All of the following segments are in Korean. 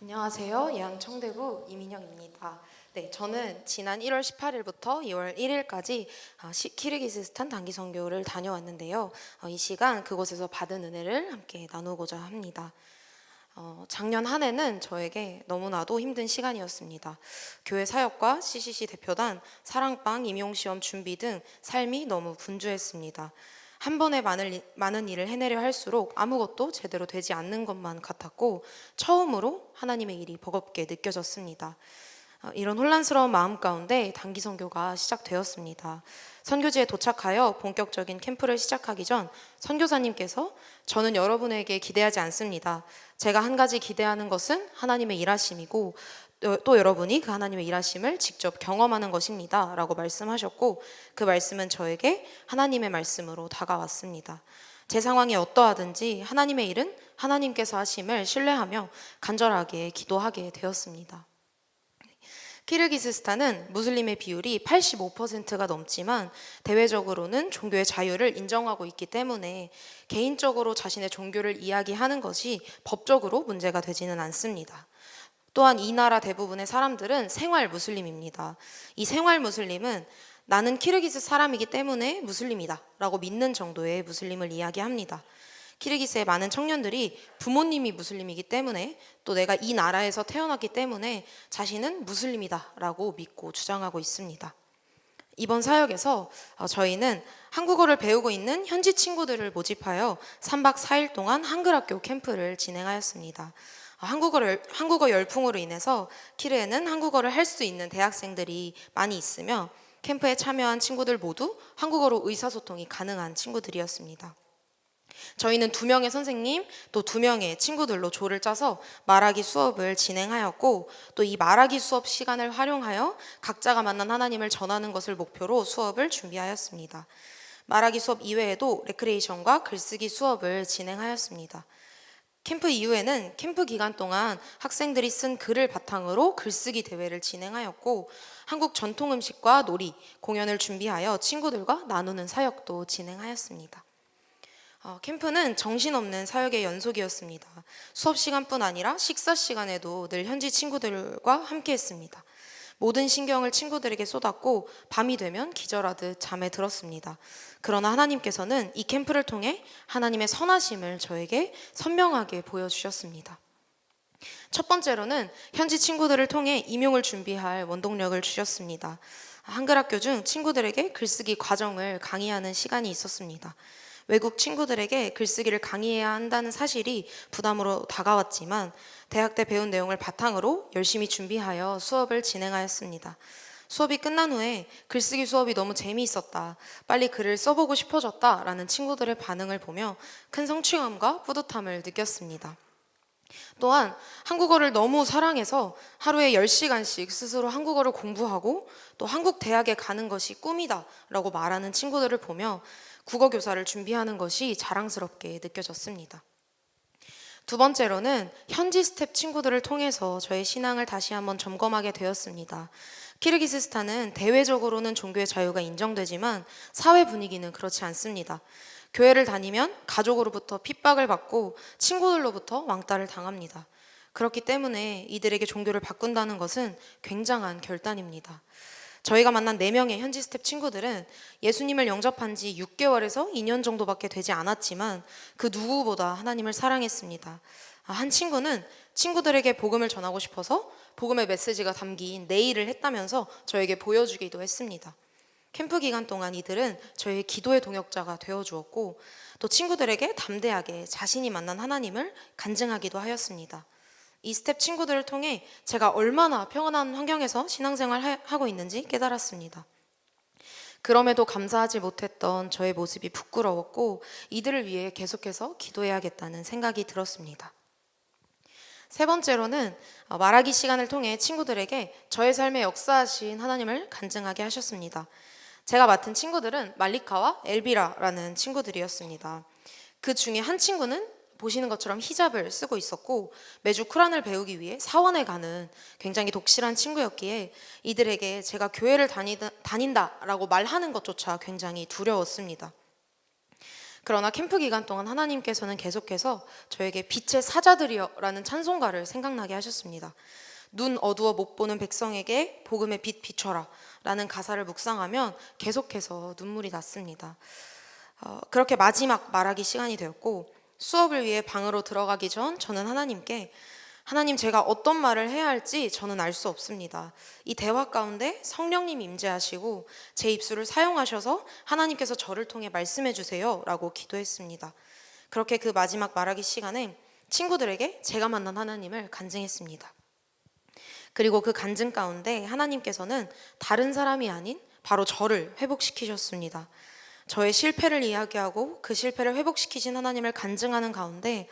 안녕하세요. 예양청대구 이민영입니다. 네, 저는 지난 1월 18일부터 2월 1일까지 키르기스스탄 단기 선교를 다녀왔는데요. 이 시간 그곳에서 받은 은혜를 함께 나누고자 합니다. 작년 한 해는 저에게 너무나도 힘든 시간이었습니다. 교회 사역과 CCC 대표단, 사랑방, 임용시험 준비 등 삶이 너무 분주했습니다. 한 번에 많은 일을 해내려 할수록 아무것도 제대로 되지 않는 것만 같았고 처음으로 하나님의 일이 버겁게 느껴졌습니다. 이런 혼란스러운 마음 가운데 단기 선교가 시작되었습니다. 선교지에 도착하여 본격적인 캠프를 시작하기 전 선교사님께서 저는 여러분에게 기대하지 않습니다. 제가 한 가지 기대하는 것은 하나님의 일하심이고 또 여러분이 그 하나님의 일하심을 직접 경험하는 것입니다. 라고 말씀하셨고 그 말씀은 저에게 하나님의 말씀으로 다가왔습니다. 제 상황이 어떠하든지 하나님의 일은 하나님께서 하심을 신뢰하며 간절하게 기도하게 되었습니다. 키르기스스탄은 무슬림의 비율이 85%가 넘지만 대외적으로는 종교의 자유를 인정하고 있기 때문에 개인적으로 자신의 종교를 이야기하는 것이 법적으로 문제가 되지는 않습니다. 또한 이 나라 대부분의 사람들은 생활 무슬림입니다. 이 생활 무슬림은 나는 키르기스 사람이기 때문에 무슬림이다 라고 믿는 정도의 무슬림을 이야기합니다. 키르기스의 많은 청년들이 부모님이 무슬림이기 때문에 또 내가 이 나라에서 태어났기 때문에 자신은 무슬림이다 라고 믿고 주장하고 있습니다. 이번 사역에서 저희는 한국어를 배우고 있는 현지 친구들을 모집하여 3박 4일 동안 한글학교 캠프를 진행하였습니다. 한국어 열풍으로 인해서 키르에는 한국어를 할 수 있는 대학생들이 많이 있으며 캠프에 참여한 친구들 모두 한국어로 의사소통이 가능한 친구들이었습니다. 저희는 2명의 선생님 또 2명의 친구들로 조를 짜서 말하기 수업을 진행하였고 또 이 말하기 수업 시간을 활용하여 각자가 만난 하나님을 전하는 것을 목표로 수업을 준비하였습니다. 말하기 수업 이외에도 레크레이션과 글쓰기 수업을 진행하였습니다. 캠프 이후에는 캠프 기간 동안 학생들이 쓴 글을 바탕으로 글쓰기 대회를 진행하였고 한국 전통 음식과 놀이, 공연을 준비하여 친구들과 나누는 사역도 진행하였습니다. 캠프는 정신없는 사역의 연속이었습니다. 수업 시간뿐 아니라 식사 시간에도 늘 현지 친구들과 함께 했습니다. 모든 신경을 친구들에게 쏟았고 밤이 되면 기절하듯 잠에 들었습니다. 그러나 하나님께서는 이 캠프를 통해 하나님의 선하심을 저에게 선명하게 보여주셨습니다. 첫 번째로는 현지 친구들을 통해 임용을 준비할 원동력을 주셨습니다. 한글학교 중 친구들에게 글쓰기 과정을 강의하는 시간이 있었습니다. 외국 친구들에게 글쓰기를 강의해야 한다는 사실이 부담으로 다가왔지만 대학 때 배운 내용을 바탕으로 열심히 준비하여 수업을 진행하였습니다. 수업이 끝난 후에 글쓰기 수업이 너무 재미있었다, 빨리 글을 써보고 싶어졌다 라는 친구들의 반응을 보며 큰 성취감과 뿌듯함을 느꼈습니다. 또한 한국어를 너무 사랑해서 하루에 10시간씩 스스로 한국어를 공부하고 또 한국 대학에 가는 것이 꿈이다 라고 말하는 친구들을 보며 국어교사를 준비하는 것이 자랑스럽게 느껴졌습니다. 두 번째로는 현지 스텝 친구들을 통해서 저의 신앙을 다시 한번 점검하게 되었습니다. 키르기스스탄은 대외적으로는 종교의 자유가 인정되지만 사회 분위기는 그렇지 않습니다. 교회를 다니면 가족으로부터 핍박을 받고 친구들로부터 왕따를 당합니다. 그렇기 때문에 이들에게 종교를 바꾼다는 것은 굉장한 결단입니다. 저희가 만난 4명의 현지 스텝 친구들은 예수님을 영접한 지 6개월에서 2년 정도밖에 되지 않았지만 그 누구보다 하나님을 사랑했습니다. 한 친구는 친구들에게 복음을 전하고 싶어서 복음의 메시지가 담긴 네일을 했다면서 저에게 보여주기도 했습니다. 캠프 기간 동안 이들은 저의 기도의 동역자가 되어주었고 또 친구들에게 담대하게 자신이 만난 하나님을 간증하기도 하였습니다. 이 스텝 친구들을 통해 제가 얼마나 평안한 환경에서 신앙생활을 하고 있는지 깨달았습니다. 그럼에도 감사하지 못했던 저의 모습이 부끄러웠고 이들을 위해 계속해서 기도해야겠다는 생각이 들었습니다. 세 번째로는 말하기 시간을 통해 친구들에게 저의 삶에 역사하신 하나님을 간증하게 하셨습니다. 제가 맡은 친구들은 말리카와 엘비라라는 친구들이었습니다. 그 중에 한 친구는 보시는 것처럼 히잡을 쓰고 있었고 매주 쿠란을 배우기 위해 사원에 가는 굉장히 독실한 친구였기에 이들에게 제가 교회를 다닌다라고 말하는 것조차 굉장히 두려웠습니다. 그러나 캠프 기간 동안 하나님께서는 계속해서 저에게 빛의 사자들이여 라는 찬송가를 생각나게 하셨습니다. 눈 어두워 못 보는 백성에게 복음의 빛 비춰라 라는 가사를 묵상하면 계속해서 눈물이 났습니다. 그렇게 마지막 말하기 시간이 되었고, 수업을 위해 방으로 들어가기 전 저는 하나님께, 하나님, 제가 어떤 말을 해야 할지 저는 알 수 없습니다. 이 대화 가운데 성령님 임재하시고 제 입술을 사용하셔서 하나님께서 저를 통해 말씀해 주세요 라고 기도했습니다. 그렇게 그 마지막 말하기 시간에 친구들에게 제가 만난 하나님을 간증했습니다. 그리고 그 간증 가운데 하나님께서는 다른 사람이 아닌 바로 저를 회복시키셨습니다. 저의 실패를 이야기하고 그 실패를 회복시키신 하나님을 간증하는 가운데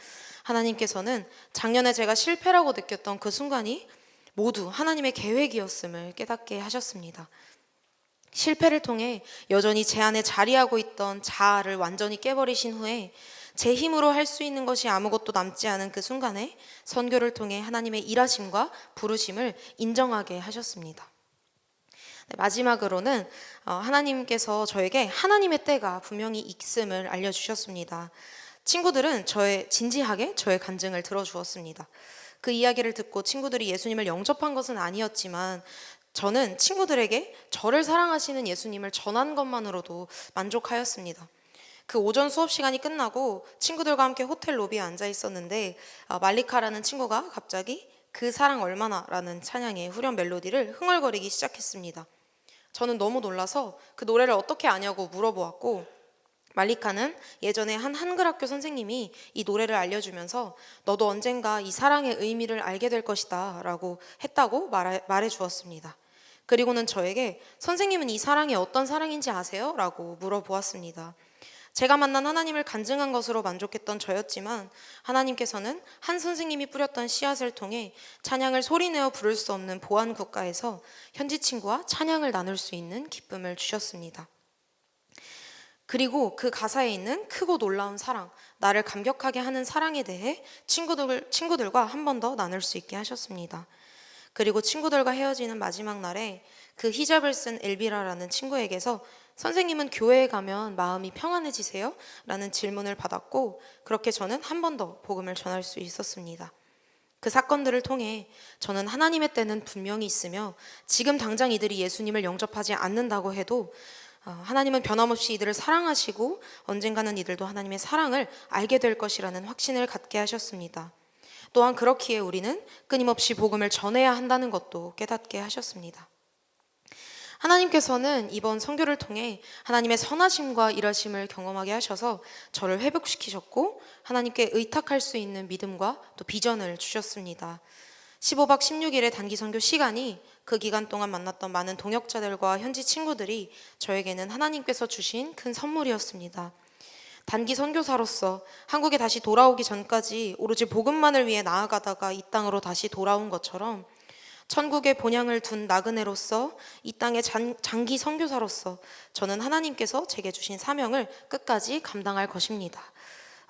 하나님께서는 작년에 제가 실패라고 느꼈던 그 순간이 모두 하나님의 계획이었음을 깨닫게 하셨습니다. 실패를 통해 여전히 제 안에 자리하고 있던 자아를 완전히 깨버리신 후에 제 힘으로 할 수 있는 것이 아무것도 남지 않은 그 순간에 선교를 통해 하나님의 일하심과 부르심을 인정하게 하셨습니다. 마지막으로는 하나님께서 저에게 하나님의 때가 분명히 있음을 알려주셨습니다. 친구들은 진지하게 저의 간증을 들어주었습니다. 그 이야기를 듣고 친구들이 예수님을 영접한 것은 아니었지만 저는 친구들에게 저를 사랑하시는 예수님을 전한 것만으로도 만족하였습니다. 그 오전 수업 시간이 끝나고 친구들과 함께 호텔 로비에 앉아 있었는데 말리카라는 친구가 갑자기 그 사랑 얼마나 라는 찬양의 후렴 멜로디를 흥얼거리기 시작했습니다. 저는 너무 놀라서 그 노래를 어떻게 아냐고 물어보았고, 말리카는 예전에 한 한글 학교 선생님이 이 노래를 알려주면서 너도 언젠가 이 사랑의 의미를 알게 될 것이다 라고 했다고 말해 주었습니다. 그리고는 저에게 선생님은 이 사랑이 어떤 사랑인지 아세요? 라고 물어보았습니다. 제가 만난 하나님을 간증한 것으로 만족했던 저였지만 하나님께서는 한 선생님이 뿌렸던 씨앗을 통해 찬양을 소리내어 부를 수 없는 보안 국가에서 현지 친구와 찬양을 나눌 수 있는 기쁨을 주셨습니다. 그리고 그 가사에 있는 크고 놀라운 사랑, 나를 감격하게 하는 사랑에 대해 친구들과 한 번 더 나눌 수 있게 하셨습니다. 그리고 친구들과 헤어지는 마지막 날에 그 히잡을 쓴 엘비라라는 친구에게서 선생님은 교회에 가면 마음이 평안해지세요? 라는 질문을 받았고, 그렇게 저는 한 번 더 복음을 전할 수 있었습니다. 그 사건들을 통해 저는 하나님의 때는 분명히 있으며 지금 당장 이들이 예수님을 영접하지 않는다고 해도 하나님은 변함없이 이들을 사랑하시고 언젠가는 이들도 하나님의 사랑을 알게 될 것이라는 확신을 갖게 하셨습니다. 또한 그렇기에 우리는 끊임없이 복음을 전해야 한다는 것도 깨닫게 하셨습니다. 하나님께서는 이번 선교를 통해 하나님의 선하심과 일하심을 경험하게 하셔서 저를 회복시키셨고 하나님께 의탁할 수 있는 믿음과 또 비전을 주셨습니다. 15박 16일의 단기 선교 시간이 그 기간 동안 만났던 많은 동역자들과 현지 친구들이 저에게는 하나님께서 주신 큰 선물이었습니다. 단기 선교사로서 한국에 다시 돌아오기 전까지 오로지 복음만을 위해 나아가다가 이 땅으로 다시 돌아온 것처럼 천국에 본향을 둔 나그네로서 이 땅의 장기 선교사로서 저는 하나님께서 제게 주신 사명을 끝까지 감당할 것입니다.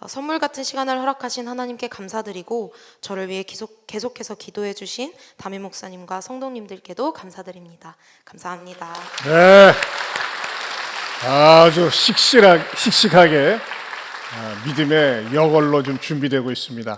선물 같은 시간을 허락하신 하나님께 감사드리고 저를 위해 계속해서 기도해 주신 담임 목사님과 성도님들께도 감사드립니다. 감사합니다. 네, 아주 씩씩하게 믿음의 여걸로 좀 준비되고 있습니다.